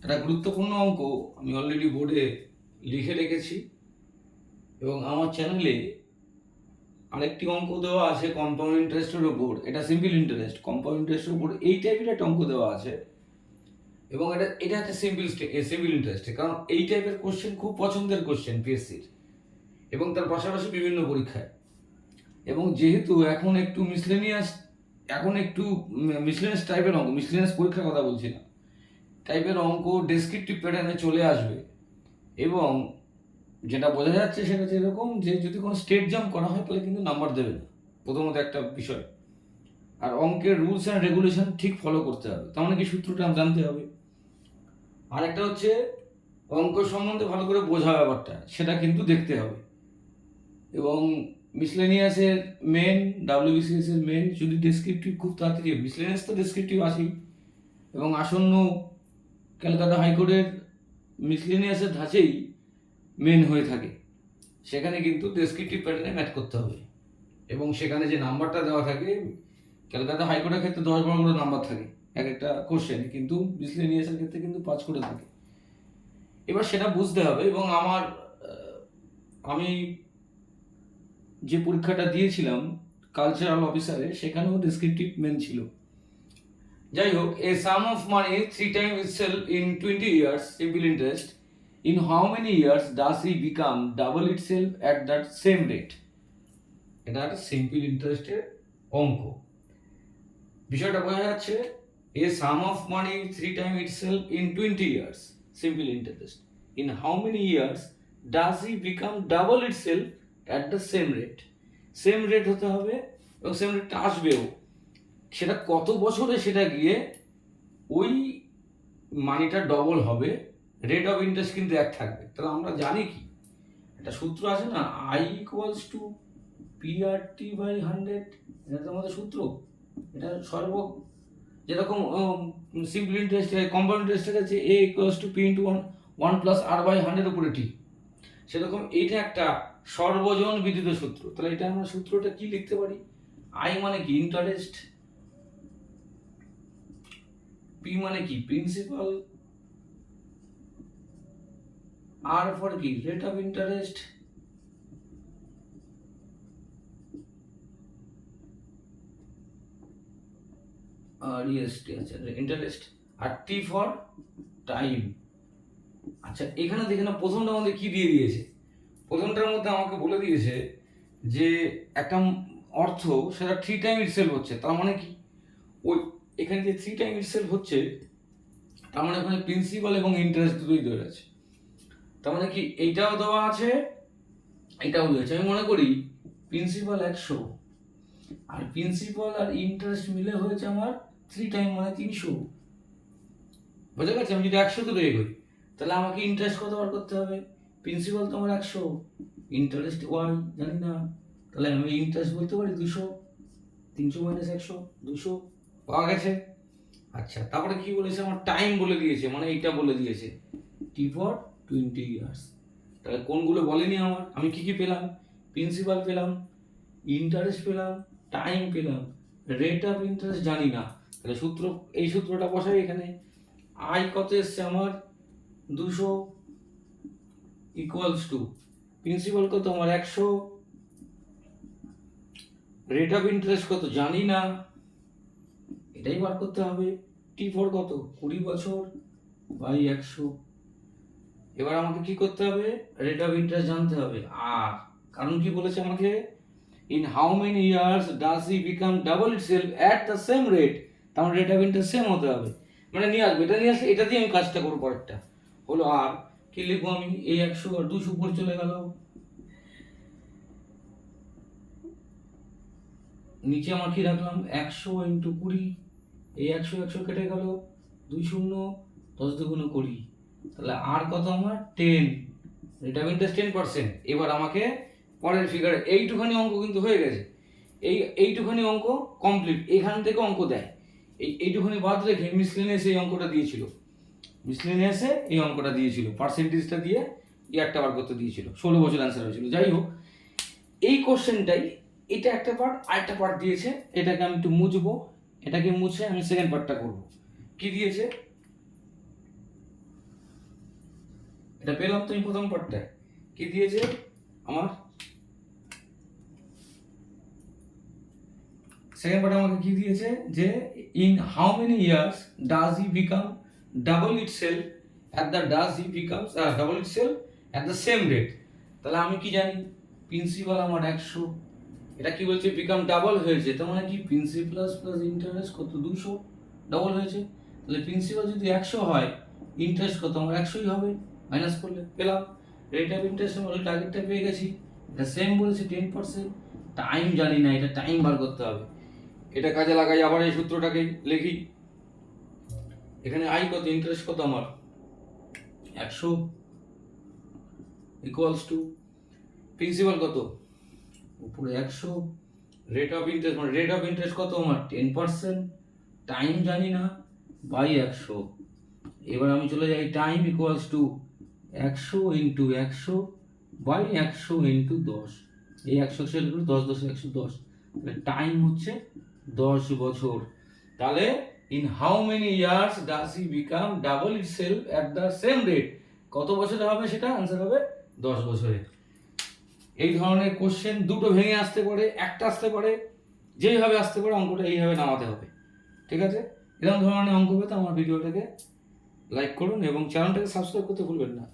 একটা গুরুত্বপূর্ণ অঙ্ক আমি অলরেডি বোর্ডে লিখে রেখেছি এবং আমার চ্যানেলে আরেকটি অঙ্ক দেওয়া আছে কম্পাউন্ড ইন্টারেস্টের উপর। এটা সিম্পল ইন্টারেস্ট, কম্পাউন্ড ইন্টারেস্টের উপর এই টাইপের একটা অঙ্ক দেওয়া আছে এবং এটা একটা সিম্পল ইন্টারেস্ট, কারণ এই টাইপের কোশ্চেন খুব পছন্দের কোশ্চেন পিএসসির এবং তার পাশাপাশি বিভিন্ন পরীক্ষায়। এবং যেহেতু এখন একটু মিসলেনিয়াস টাইপের অঙ্ক, মিসলেনিয়াস পরীক্ষার কথা বলছি না, টাইপের অঙ্ক ডেসক্রিপটিভ প্যাটার্নে চলে আসবে এবং যেটা বোঝা যাচ্ছে সেটা হচ্ছে এরকম যে যদি কোনো স্টেট জাম্প করা হয় তাহলে কিন্তু নাম্বার দেবে না, প্রথমত একটা বিষয়। আর অঙ্কের রুলস অ্যান্ড রেগুলেশন ঠিক ফলো করতে হবে, তার মানে কি সূত্রটা জানতে হবে। আর একটা হচ্ছে অঙ্ক সম্বন্ধে ভালো করে বোঝা ব্যাপারটা, সেটা কিন্তু দেখতে হবে। এবং মিসলেনিয়াসের মেন, ডাব্লিউবিসিএস এর মেন যদি ডেসক্রিপটিভ খুব তাড়াতাড়ি, মিসলেনিয়াস তো ডেসক্রিপটিভ আছেই এবং আসন্ন ক্যালকাটা হাইকোর্টের মিসলেনিয়াসের ধাঁচেই মেন হয়ে থাকে, সেখানে কিন্তু ডেসক্রিপটিভ প্যাটার্নে ম্যাচ করতে হবে। এবং সেখানে যে নাম্বারটা দেওয়া থাকে, ক্যালকাটা হাইকোর্টের ক্ষেত্রে 10-12 করে নাম্বার থাকে এক একটা কোশ্চেন, কিন্তু মিসলেনিয়াসের ক্ষেত্রে কিন্তু 5 করে থাকে। এবার সেটা বুঝতে হবে। এবং আমি যে পরীক্ষাটা দিয়েছিলাম কালচারাল অফিসারে, সেখানেও ডেসক্রিপটিভ মেন ছিল। যাই হোক, এ সাম of money 3 times itself in 20 years simple interest, in how many years does he become double itself at that same rate? এটা একটা সিম্পল ইন্টারেস্টের অঙ্ক। বিষয়টা বোঝা যাচ্ছে, এ সাম of money 3 times itself in 20 years simple interest, in how many years does he become double itself at the same rate? Same rate হতে হবে এবং সেম রেটটা আসবেও, সেটা কত বছরে সেটা গিয়ে ওই মানিটা ডবল হবে, রেট অফ ইন্টারেস্ট কিন্তু এক থাকবে। তাহলে আমরা জানি কি, একটা সূত্র আছে না, I equals to PRT by 100, এটা তো আমাদের সূত্র। এটা যেরকম সিম্পল ইন্টারেস্ট, কম্পাউন্ড ইন্টারেস্টের কাছে A equals to P into 1 plus R by 100 উপরে টি, সেরকম এইটা একটা সর্বজন বিদিত সূত্র। তাহলে এটা আমরা সূত্রটা কি লিখতে পারি, আই মানে কি ইন্টারেস্ট, পি মানে কি প্রিন্সিপাল, আর ফর কি রেট অফ ইন্টারেস্ট, আর আচ্ছা ইন্টারেস্ট, আর টি ফর টাইম। আচ্ছা এখানে দেখে না, প্রথমটার মধ্যে কি দিয়ে দিয়েছে, প্রথমটার মধ্যে আমাকে বলে দিয়েছে যে একটা অর্থ সেটা 3 টাইম ইটসেলফ হচ্ছে। তার মানে কি, ওই এখানে যে 3 টাইম ইটসেলফ হচ্ছে, তার মানে ওখানে প্রিন্সিপাল এবং ইন্টারেস্ট দুটোই দেওয়া আছে। তার মানে কি এইটাও দেওয়া আছে, এটাও দিয়েছে। আমি মনে করি প্রিন্সিপাল 100 আর প্রিন্সিপাল আর ইন্টারেস্ট মিলে হয়েছে আমার 3 টাইম মানে 300। বোঝা গেছে? আমি যদি 100 ধরে এগোই তাহলে আমাকে ইন্টারেস্ট কত বার করতে হবে, প্রিন্সিপাল তো আমার 100, ইন্টারেস্ট ওয়াই জানি না, তাহলে আমি ইন্টারেস্ট বলতে পারি 200, 300 মাইনাস 100 200 পাওয়া গেছে। আচ্ছা তারপরে কি বলেছে, আমার টাইম বলে দিয়েছে, মানে এইটা বলে দিয়েছে টি ফর 20 ইয়ার্স। তাহলে কোনগুলো বলেনি আমার, আমি কি কি পেলাম, প্রিন্সিপাল পেলাম, ইন্টারেস্ট পেলাম, টাইম পেলাম, রেট অফ ইন্টারেস্ট জানি না। তাহলে এই সূত্রটা বসাই এখানে, আই কত এসছে আমার 200 ইকুয়ালস টু প্রিন্সিপাল কত আমার 100, রেট অফ ইন্টারেস্ট কত জানি না, এটাই বার করতে হবে, টি ফর কত 20 বছর বাই 100। এবার আমাকে কি করতে হবে, রেট অফ ইন্টারেস্ট জানতে হবে। আর কারণ কি বলেছে আমাকে, in how many years does he become double itself at the same rate, তার রেট অফ ইন্টারেস্ট সেম হতে হবে, মানে নিয়ে আসবে, এটা নিয়ে আসলে এটা দিয়ে আমি কাজটা করবো। পরেরটা হলো আর কি লিখবো আমি, এই 100 আর 200 উপর চলে গেল, নিচে আমার কি রাখলাম 100 ইন্টু 20, এই 100 কেটে গেল, 2 শূন্য 10 দুগুণ 20, তাহলে আর কত আমার 10, রেট অফ ইন্টারেস্ট 10%। এবার আমাকে পরের ফিগার, এইটুখানি অঙ্ক কিন্তু হয়ে গেছে, এইটুখানি অঙ্ক কমপ্লিট। এখান থেকে অঙ্ক দেয়, এইটুখানি বাদ রেখে মিসলেনিয়াসে এই অঙ্কটা দিয়েছিল, পার্সেন্টেজটা দিয়ে ইয়ারটা বার করতে দিয়েছিল, 16 বছর অ্যান্সার হয়েছিল। যাই হোক, এই কোশ্চেনটাই, এটা একটা পার্ট, আরেকটা পার্ট দিয়েছে, এটাকে আমি একটু মুছবো, এটাকে মুছে আমি সেকেন্ড পার্টটা করব। কি দিয়েছে, এটা পেলাম তো আমি প্রথম পার্টটায়। কি দিয়েছে আমার সেকেন্ড পার্টে আমাকে কি দিয়েছে, যে in how many years does he become double itself at the does he becomes double itself at the same rate. তাহলে আমি কি জানি প্রিন্সিপাল আমার 100, এটা কি বলছে বিকাম ডাবল হয়েছে, তার মানে কি প্রিন্সিপাল প্লাস ইন্টারেস্ট কত 200 ডাবল হয়েছে। তাহলে প্রিন্সিপাল যদি 100 হয় ইন্টারেস্ট কত আমার 100ই হবে, মাইনাস করলে পেলাম রেট অফ ইন্টারেস্ট। আমরা টার্গেটটা পেয়ে গেছি, এটা সেম বলেছে 10%। টাইম জানি না, এটা টাইম বার করতে হবে। এটা কাজে লাগাই, আবার এই সূত্রটাকে লিখি। এখানে আই কত, ইন্টারেস্ট কত আমার 100 ইকুয়ালস টু প্রিন্সিপাল কত উপরে 100, রেট অফ ইন্টারেস্ট মানে রেট অফ ইন্টারেস্ট কত আমার 10%, টাইম জানি না বাই 100। এবার আমি চলে যাই time equals to 100 into 100 by 100 into 10। এই 100 সেল করে 10 10 110, তাহলে টাইম হচ্ছে 10 বছর। তাহলে in how many years does he become double itself at the same rate, কত বছরে হবে সেটা আনসার হবে 10 বছরে। এই ধরনের কোশ্চেন দুটো ভেঙে আসতে পারে, একটা আসতে পারে, যেইভাবে আসতে পারে অঙ্কটা এইভাবে নামাতে হবে। ঠিক আছে, এরকম ধরনের অঙ্ক পেতে আমার ভিডিওটাকে লাইক করুন এবং চ্যানেলটাকে সাবস্ক্রাইব করতে ভুলবেন না।